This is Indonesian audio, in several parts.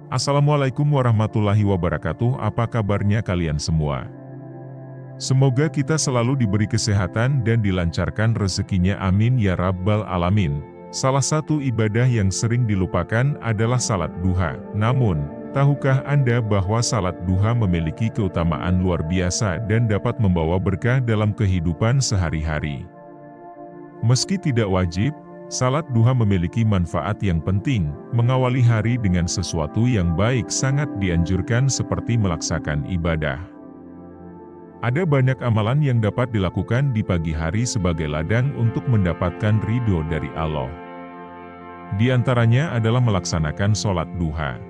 Assalamualaikum warahmatullahi wabarakatuh. Apa kabarnya kalian semua? Semoga kita selalu diberi kesehatan dan dilancarkan rezekinya, amin ya rabbal alamin. Salah satu ibadah yang sering dilupakan adalah salat duha. Namun, tahukah Anda bahwa salat duha memiliki keutamaan luar biasa dan dapat membawa berkah dalam kehidupan sehari-hari? Meski tidak wajib, salat duha memiliki manfaat yang penting. Mengawali hari dengan sesuatu yang baik sangat dianjurkan seperti melaksanakan ibadah. Ada banyak amalan yang dapat dilakukan di pagi hari sebagai ladang untuk mendapatkan ridho dari Allah. Di antaranya adalah melaksanakan sholat duha.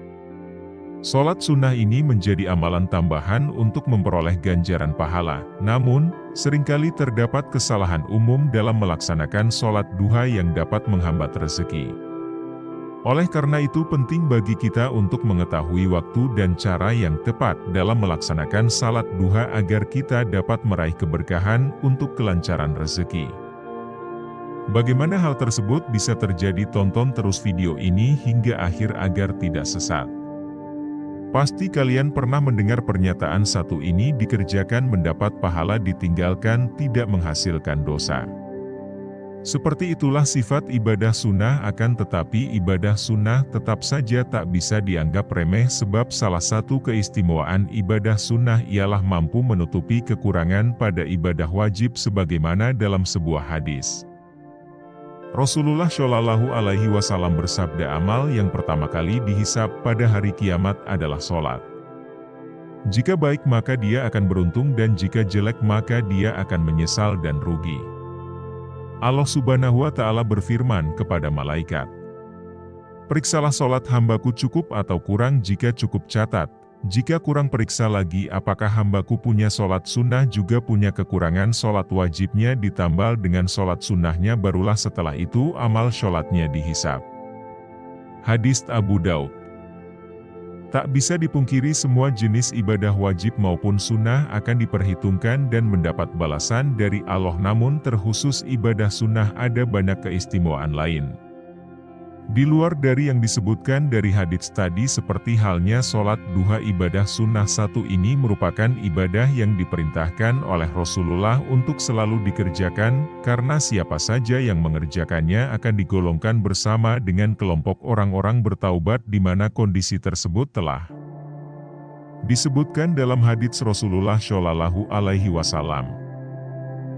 Sholat sunnah ini menjadi amalan tambahan untuk memperoleh ganjaran pahala. Namun, seringkali terdapat kesalahan umum dalam melaksanakan sholat duha yang dapat menghambat rezeki. Oleh karena itu penting bagi kita untuk mengetahui waktu dan cara yang tepat dalam melaksanakan salat duha agar kita dapat meraih keberkahan untuk kelancaran rezeki. Bagaimana hal tersebut bisa terjadi? Tonton terus video ini hingga akhir agar tidak sesat. Pasti kalian pernah mendengar pernyataan satu ini dikerjakan mendapat pahala, ditinggalkan tidak menghasilkan dosa. Seperti itulah sifat ibadah sunnah, akan tetapi ibadah sunnah tetap saja tak bisa dianggap remeh sebab salah satu keistimewaan ibadah sunnah ialah mampu menutupi kekurangan pada ibadah wajib sebagaimana dalam sebuah hadis. Rasulullah Shallallahu Alaihi Wasallam bersabda, amal yang pertama kali dihisab pada hari kiamat adalah sholat. Jika baik maka dia akan beruntung dan jika jelek maka dia akan menyesal dan rugi. Allah Subhanahu wa Ta'ala berfirman kepada malaikat, periksalah sholat hambaku cukup atau kurang, jika cukup catat, jika kurang periksa lagi apakah hambaku punya sholat sunnah juga punya kekurangan, sholat wajibnya ditambal dengan sholat sunnahnya, barulah setelah itu amal sholatnya dihisab. Hadis Abu Daud. Tak bisa dipungkiri semua jenis ibadah wajib maupun sunnah akan diperhitungkan dan mendapat balasan dari Allah, namun terkhusus ibadah sunnah ada banyak keistimewaan lain. Di luar dari yang disebutkan dari hadits tadi, seperti halnya sholat duha, ibadah sunnah satu ini merupakan ibadah yang diperintahkan oleh Rasulullah untuk selalu dikerjakan, karena siapa saja yang mengerjakannya akan digolongkan bersama dengan kelompok orang-orang bertaubat di mana kondisi tersebut telah disebutkan dalam hadits Rasulullah Shallallahu Alaihi Wasallam.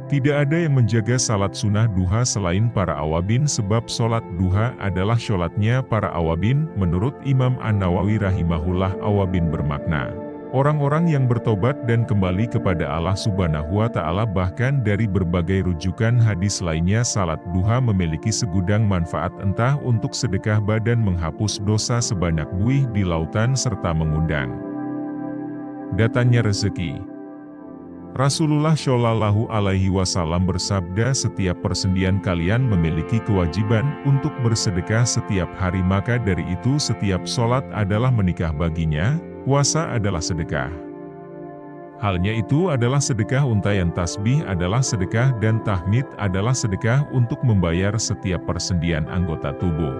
Tidak ada yang menjaga salat sunnah duha selain para awabin, sebab sholat duha adalah sholatnya para awabin. Menurut Imam An-Nawawi rahimahullah, awabin bermakna orang-orang yang bertobat dan kembali kepada Allah Subhanahu wa Ta'ala. Bahkan dari berbagai rujukan hadis lainnya, salat duha memiliki segudang manfaat, entah untuk sedekah badan, menghapus dosa sebanyak buih di lautan, serta mengundang datangnya rezeki. Rasulullah Shallallahu Alaihi Wasallam bersabda, setiap persendian kalian memiliki kewajiban untuk bersedekah setiap hari, maka dari itu setiap sholat adalah menikah baginya, puasa adalah sedekah. Halnya itu adalah sedekah, untayan tasbih adalah sedekah, dan tahmid adalah sedekah untuk membayar setiap persendian anggota tubuh.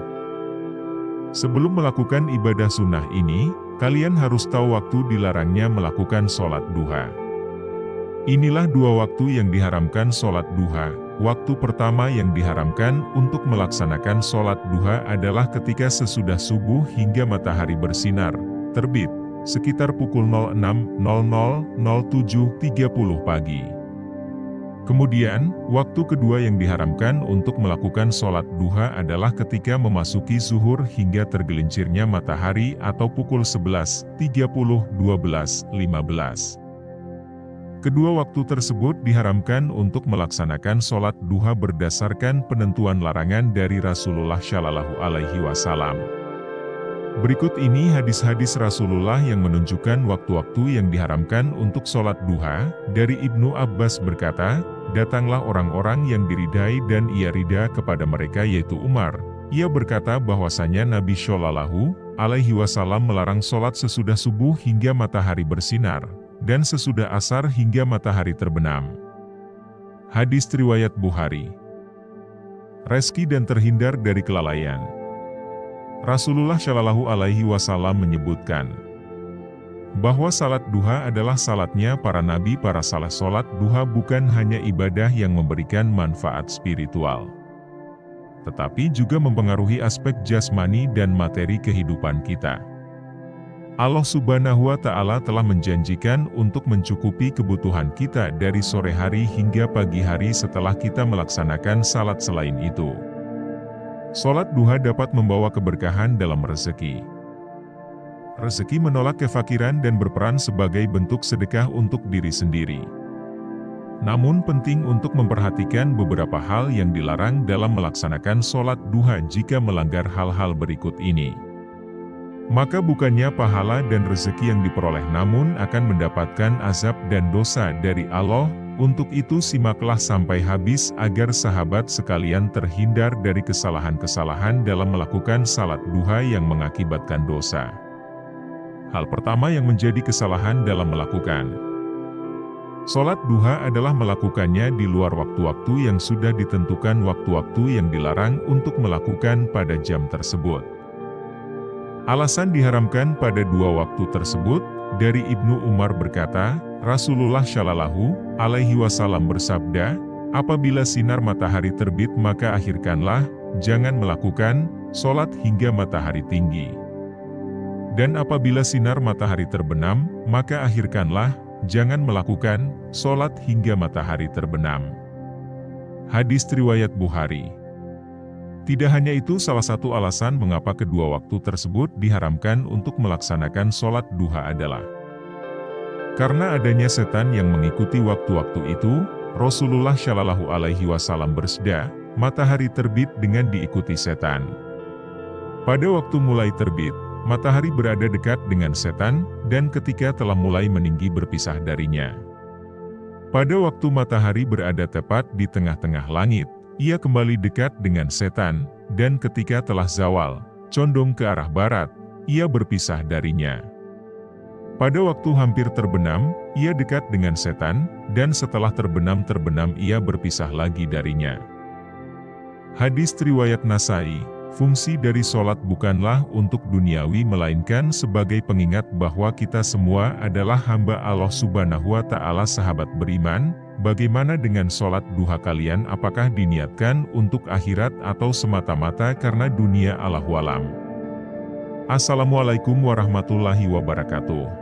Sebelum melakukan ibadah sunnah ini, kalian harus tahu waktu dilarangnya melakukan sholat duha. Inilah dua waktu yang diharamkan sholat duha. Waktu pertama yang diharamkan untuk melaksanakan sholat duha adalah ketika sesudah subuh hingga matahari bersinar terbit, sekitar pukul 06.00-07.30 pagi. Kemudian, waktu kedua yang diharamkan untuk melakukan sholat duha adalah ketika memasuki zuhur hingga tergelincirnya matahari atau pukul 11.30-12.15. Kedua waktu tersebut diharamkan untuk melaksanakan sholat duha berdasarkan penentuan larangan dari Rasulullah Shallallahu Alaihi Wasallam. Berikut ini hadis-hadis Rasulullah yang menunjukkan waktu-waktu yang diharamkan untuk sholat duha. Dari Ibnu Abbas berkata, datanglah orang-orang yang diridai dan ia ridha kepada mereka, yaitu Umar. Ia berkata bahwasanya Nabi Shallallahu Alaihi Wasallam melarang sholat sesudah subuh hingga matahari bersinar, dan sesudah asar hingga matahari terbenam. Hadis riwayat Bukhari. Rezeki dan terhindar dari kelalaian. Rasulullah Shallallahu Alaihi Wasallam menyebutkan bahwa salat duha adalah salatnya para nabi. Para salat duha bukan hanya ibadah yang memberikan manfaat spiritual, tetapi juga mempengaruhi aspek jasmani dan materi kehidupan kita. Allah Subhanahu wa Ta'ala telah menjanjikan untuk mencukupi kebutuhan kita dari sore hari hingga pagi hari setelah kita melaksanakan salat. Selain itu, salat duha dapat membawa keberkahan dalam rezeki. Rezeki menolak kefakiran dan berperan sebagai bentuk sedekah untuk diri sendiri. Namun penting untuk memperhatikan beberapa hal yang dilarang dalam melaksanakan salat duha. Jika melanggar hal-hal berikut ini, maka bukannya pahala dan rezeki yang diperoleh, namun akan mendapatkan azab dan dosa dari Allah. Untuk itu simaklah sampai habis agar sahabat sekalian terhindar dari kesalahan-kesalahan dalam melakukan salat duha yang mengakibatkan dosa. Hal pertama yang menjadi kesalahan dalam melakukan salat duha adalah melakukannya di luar waktu-waktu yang sudah ditentukan. Waktu-waktu yang dilarang untuk melakukan pada jam tersebut. Alasan diharamkan pada dua waktu tersebut, dari Ibnu Umar berkata, Rasulullah Shallallahu Alaihi Wasallam bersabda, apabila sinar matahari terbit maka akhirkanlah, jangan melakukan salat hingga matahari tinggi. Dan apabila sinar matahari terbenam, maka akhirkanlah, jangan melakukan salat hingga matahari terbenam. Hadis riwayat Bukhari. Tidak hanya itu, salah satu alasan mengapa kedua waktu tersebut diharamkan untuk melaksanakan salat duha adalah karena adanya setan yang mengikuti waktu-waktu itu. Rasulullah Shallallahu Alaihi Wasallam bersabda, matahari terbit dengan diikuti setan. Pada waktu mulai terbit, matahari berada dekat dengan setan, dan ketika telah mulai meninggi berpisah darinya. Pada waktu matahari berada tepat di tengah-tengah langit, ia kembali dekat dengan setan, dan ketika telah zawal, condong ke arah barat, ia berpisah darinya. Pada waktu hampir terbenam, ia dekat dengan setan, dan setelah terbenam ia berpisah lagi darinya. Hadis riwayat Nasai. Fungsi dari salat bukanlah untuk duniawi melainkan sebagai pengingat bahwa kita semua adalah hamba Allah Subhanahu wa Ta'ala. Sahabat beriman, bagaimana dengan salat duha kalian? Apakah diniatkan untuk akhirat atau semata-mata karena dunia? Allahu a'lam. Assalamualaikum warahmatullahi wabarakatuh.